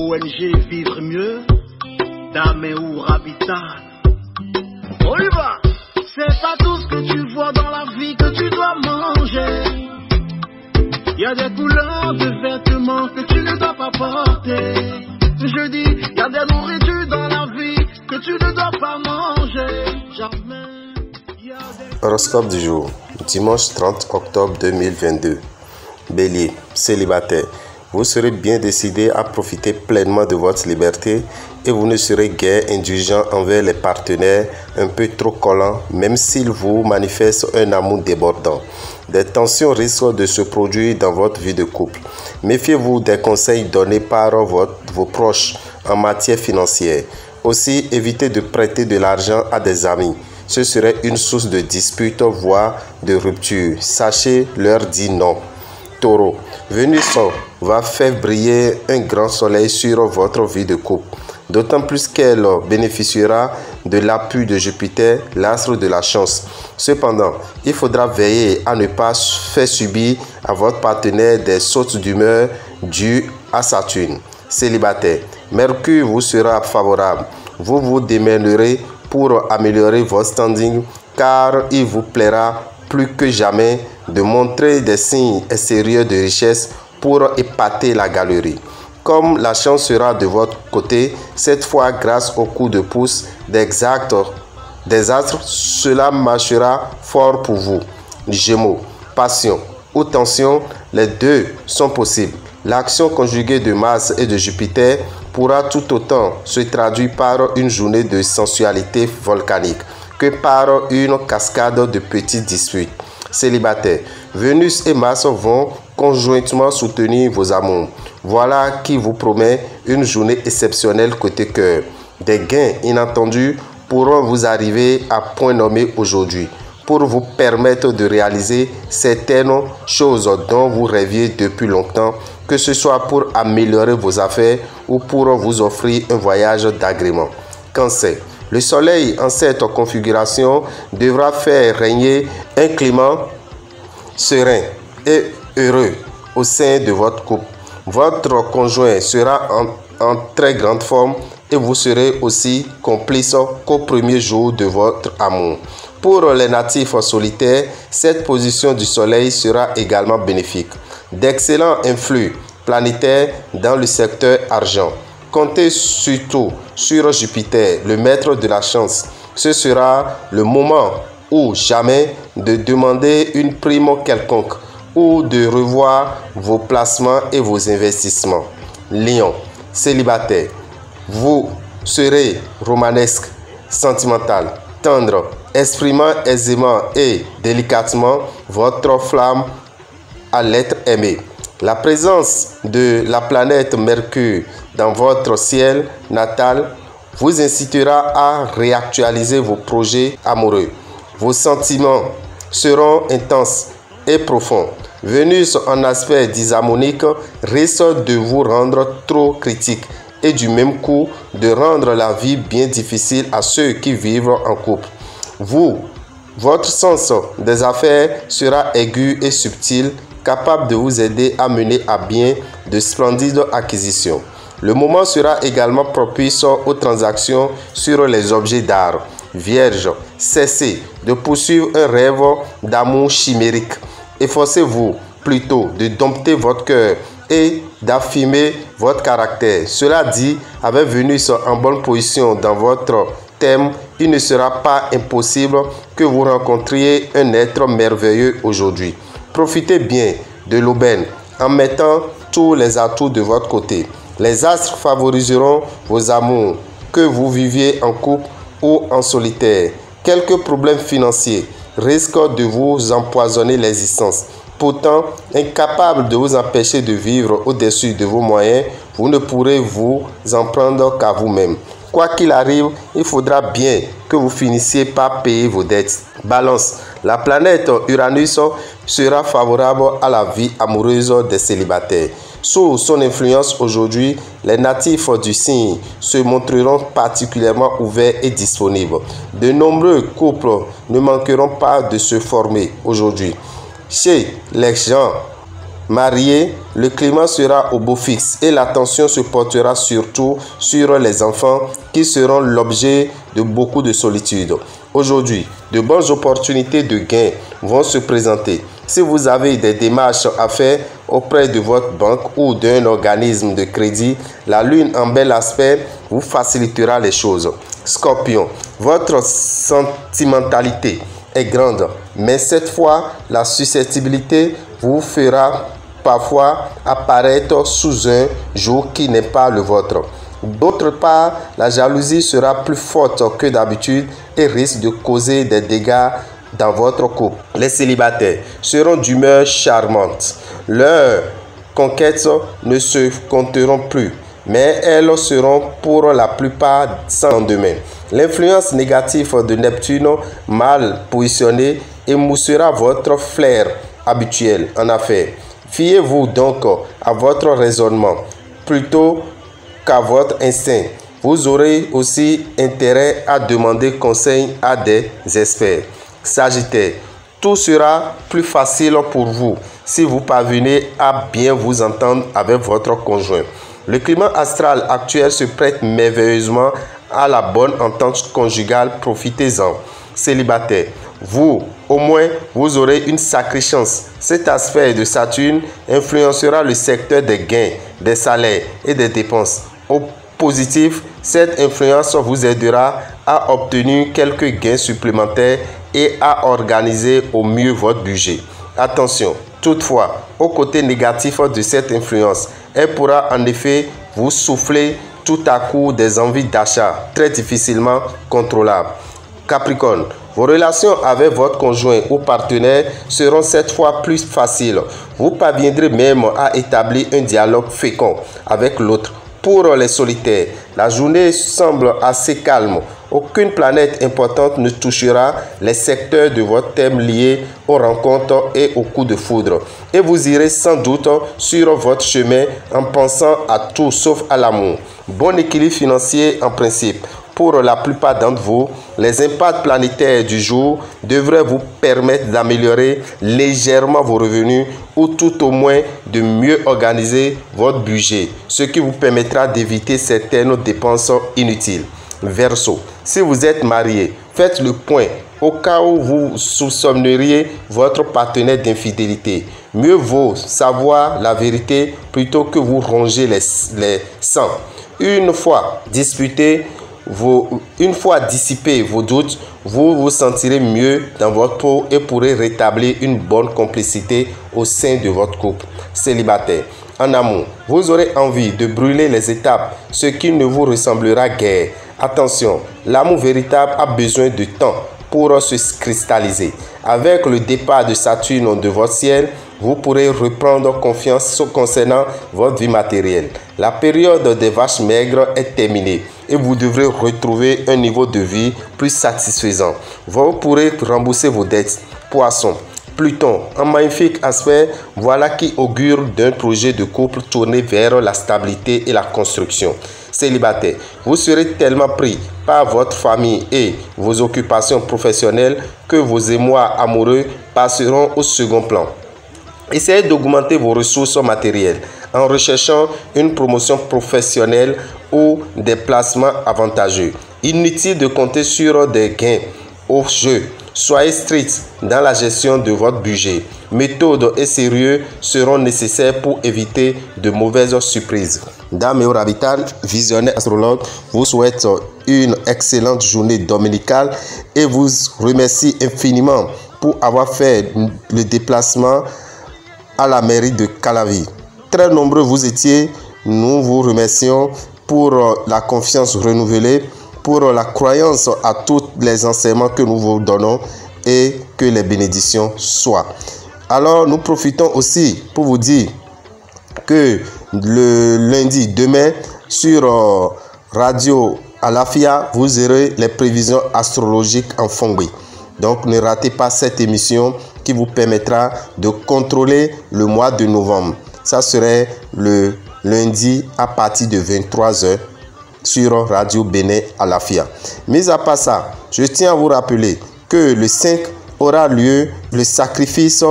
ONG Vivre Mieux, d'Améour Habitat. On y va! C'est pas tout ce que tu vois dans la vie que tu dois manger. Il y a des couleurs de vêtements que tu ne dois pas porter. Je dis, il y a des nourritures dans la vie que tu ne dois pas manger. Jamais. Horoscope du jour, dimanche 30 octobre 2022. Bélier, célibataire. Vous serez bien décidé à profiter pleinement de votre liberté et vous ne serez guère indulgent envers les partenaires un peu trop collants, même s'ils vous manifestent un amour débordant. Des tensions risquent de se produire dans votre vie de couple. Méfiez-vous des conseils donnés par vos proches en matière financière. Aussi, évitez de prêter de l'argent à des amis. Ce serait une source de dispute, voire de rupture. Sachez leur dire non. Taureau, Vénus va faire briller un grand soleil sur votre vie de couple, d'autant plus qu'elle bénéficiera de l'appui de Jupiter, l'astre de la chance. Cependant, il faudra veiller à ne pas faire subir à votre partenaire des sautes d'humeur dues à Saturne. Célibataire, Mercure vous sera favorable. Vous vous démènerez pour améliorer votre standing car il vous plaira plus que jamais de montrer des signes extérieurs de richesse pour épater la galerie. Comme la chance sera de votre côté, cette fois grâce au coup de pouce des astres, cela marchera fort pour vous. Gémeaux, passion ou tension, les deux sont possibles. L'action conjuguée de Mars et de Jupiter pourra tout autant se traduire par une journée de sensualité volcanique que par une cascade de petites disputes. Célibataire, Vénus et Mars vont conjointement soutenir vos amours. Voilà qui vous promet une journée exceptionnelle côté cœur. Des gains inattendus pourront vous arriver à point nommé aujourd'hui pour vous permettre de réaliser certaines choses dont vous rêviez depuis longtemps, que ce soit pour améliorer vos affaires ou pour vous offrir un voyage d'agrément. Cancer. Le soleil en cette configuration devra faire régner un climat serein et heureux au sein de votre couple. Votre conjoint sera en très grande forme et vous serez aussi complice qu'au premier jour de votre amour. Pour les natifs solitaires, cette position du soleil sera également bénéfique. D'excellents influx planétaires dans le secteur argent. Comptez surtout sur Jupiter, le maître de la chance. Ce sera le moment ou jamais de demander une prime quelconque ou de revoir vos placements et vos investissements. Lion, célibataire, vous serez romanesque, sentimental, tendre, exprimant aisément et délicatement votre flamme à l'être aimé. La présence de la planète Mercure dans votre ciel natal vous incitera à réactualiser vos projets amoureux. Vos sentiments seront intenses et profonds. Vénus en aspect disharmonique risque de vous rendre trop critique et du même coup de rendre la vie bien difficile à ceux qui vivent en couple. Votre sens des affaires sera aigu et subtil, capable de vous aider à mener à bien de splendides acquisitions. Le moment sera également propice aux transactions sur les objets d'art. Vierge, cessez de poursuivre un rêve d'amour chimérique. Efforcez-vous plutôt de dompter votre cœur et d'affirmer votre caractère. Cela dit, avec Vénus en bonne position dans votre thème, il ne sera pas impossible que vous rencontriez un être merveilleux aujourd'hui. Profitez bien de l'aubaine en mettant tous les atouts de votre côté. Les astres favoriseront vos amours, que vous viviez en couple ou en solitaire. Quelques problèmes financiers risquent de vous empoisonner l'existence. Pourtant, incapable de vous empêcher de vivre au-dessus de vos moyens, vous ne pourrez vous en prendre qu'à vous-même. Quoi qu'il arrive, il faudra bien que vous finissiez par payer vos dettes. Balance, la planète Uranus sera favorable à la vie amoureuse des célibataires. Sous son influence aujourd'hui, les natifs du signe se montreront particulièrement ouverts et disponibles. De nombreux couples ne manqueront pas de se former aujourd'hui. Chez les gens mariés, le climat sera au beau fixe et l'attention se portera surtout sur les enfants qui seront l'objet de beaucoup de solitude. Aujourd'hui, de bonnes opportunités de gain vont se présenter. Si vous avez des démarches à faire auprès de votre banque ou d'un organisme de crédit, la lune en bel aspect vous facilitera les choses. Scorpion, votre sentimentalité est grande, mais cette fois, la susceptibilité vous fera parfois apparaître sous un jour qui n'est pas le vôtre. D'autre part, la jalousie sera plus forte que d'habitude et risque de causer des dégâts dans votre couple. Les célibataires seront d'humeur charmante. Leurs conquêtes ne se compteront plus, mais elles seront pour la plupart sans lendemain. L'influence négative de Neptune, mal positionnée, émoussera votre flair habituel en affaires. Fiez-vous donc à votre raisonnement plutôt qu'à votre instinct. Vous aurez aussi intérêt à demander conseil à des experts. Sagittaire, tout sera plus facile pour vous si vous parvenez à bien vous entendre avec votre conjoint. Le climat astral actuel se prête merveilleusement à la bonne entente conjugale. Profitez-en. Célibataire, vous, au moins, vous aurez une sacrée chance. Cet aspect de Saturne influencera le secteur des gains, des salaires et des dépenses. Au positif, cette influence vous aidera à obtenir quelques gains supplémentaires et à organiser au mieux votre budget. Attention, toutefois, au côté négatif de cette influence, elle pourra en effet vous souffler tout à coup des envies d'achat très difficilement contrôlables. Capricorne, vos relations avec votre conjoint ou partenaire seront cette fois plus faciles. Vous parviendrez même à établir un dialogue fécond avec l'autre. Pour les solitaires, la journée semble assez calme. Aucune planète importante ne touchera les secteurs de votre thème liés aux rencontres et aux coups de foudre. Et vous irez sans doute sur votre chemin en pensant à tout sauf à l'amour. Bon équilibre financier en principe. Pour la plupart d'entre vous, les impacts planétaires du jour devraient vous permettre d'améliorer légèrement vos revenus ou tout au moins de mieux organiser votre budget, ce qui vous permettra d'éviter certaines dépenses inutiles. Verseau, si vous êtes marié, faites le point au cas où vous soupçonneriez votre partenaire d'infidélité. Mieux vaut savoir la vérité plutôt que vous ronger les sangs. Une fois dissipés vos doutes, vous vous sentirez mieux dans votre peau et pourrez rétablir une bonne complicité au sein de votre couple. Célibataire, en amour, vous aurez envie de brûler les étapes, ce qui ne vous ressemblera guère. Attention, l'amour véritable a besoin de temps pour se cristalliser. Avec le départ de Saturne de votre ciel, vous pourrez reprendre confiance concernant votre vie matérielle. La période des vaches maigres est terminée et vous devrez retrouver un niveau de vie plus satisfaisant. Vous pourrez rembourser vos dettes. Poisson, Pluton, un magnifique aspect, voilà qui augure d'un projet de couple tourné vers la stabilité et la construction. Célibataire, vous serez tellement pris par votre famille et vos occupations professionnelles que vos émois amoureux passeront au second plan. Essayez d'augmenter vos ressources matérielles en recherchant une promotion professionnelle ou des placements avantageux. Inutile de compter sur des gains au jeu. Soyez strict dans la gestion de votre budget. Méthode et sérieux seront nécessaires pour éviter de mauvaises surprises. Dame et Rabital, visionnaire astrologue, vous souhaite une excellente journée dominicale et vous remercie infiniment pour avoir fait le déplacement à la mairie de Calavi. Très nombreux vous étiez, nous vous remercions pour la confiance renouvelée, pour la croyance à tous les enseignements que nous vous donnons et que les bénédictions soient. Alors nous profitons aussi pour vous dire que le lundi, demain, sur Radio Alafia, vous aurez les prévisions astrologiques en Fongbe. Donc ne ratez pas cette émission qui vous permettra de contrôler le mois de novembre. Ça serait le lundi à partir de 23 h sur Radio Bénin Alafia. Mais à part ça, je tiens à vous rappeler que le 5 aura lieu le sacrifice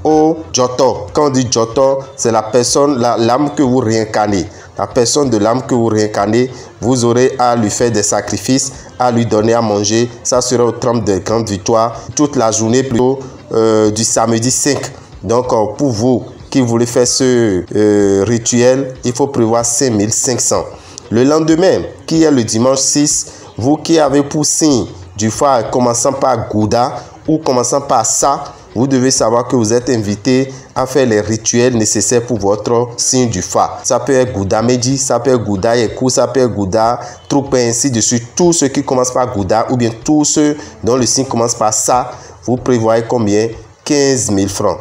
au Joto. Quand on dit Joto, c'est la personne, l'âme que vous réincarnez. La personne de l'âme que vous réincarnez, vous aurez à lui faire des sacrifices, à lui donner à manger. Ça sera au temple de grande victoire toute la journée, plutôt du samedi 5. Donc pour vous qui voulez faire ce rituel, il faut prévoir 5500. Le lendemain, qui est le dimanche 6, vous qui avez pour signe du phare commençant par Gouda ou commençant par ça, vous devez savoir que vous êtes invité à faire les rituels nécessaires pour votre signe du phare. Ça peut être Gouda Meji, ça peut être Gouda Yeku, ça peut être Gouda Troupe, ainsi de suite. Tous ceux qui commencent par Gouda ou bien tous ceux dont le signe commence par ça, vous prévoyez combien? 15 000 francs.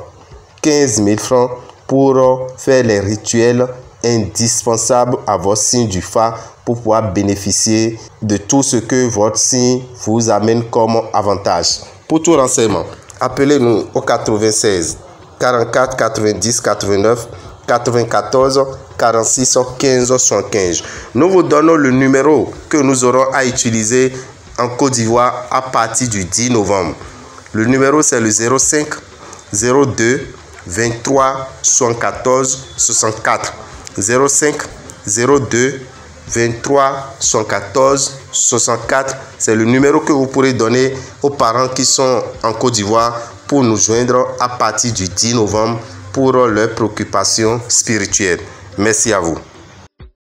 15 000 francs pour faire les rituels indispensables à votre signe du phare pour pouvoir bénéficier de tout ce que votre signe vous amène comme avantage. Pour tout renseignement, appelez-nous au 96 44 90 89 94 46 15 75. Nous vous donnons le numéro que nous aurons à utiliser en Côte d'Ivoire à partir du 10 novembre. Le numéro, c'est le 05 02 23 74 64. 05 02 23 74 64. C'est le numéro que vous pourrez donner aux parents qui sont en Côte d'Ivoire pour nous joindre à partir du 10 novembre pour leurs préoccupations spirituelles. Merci à vous.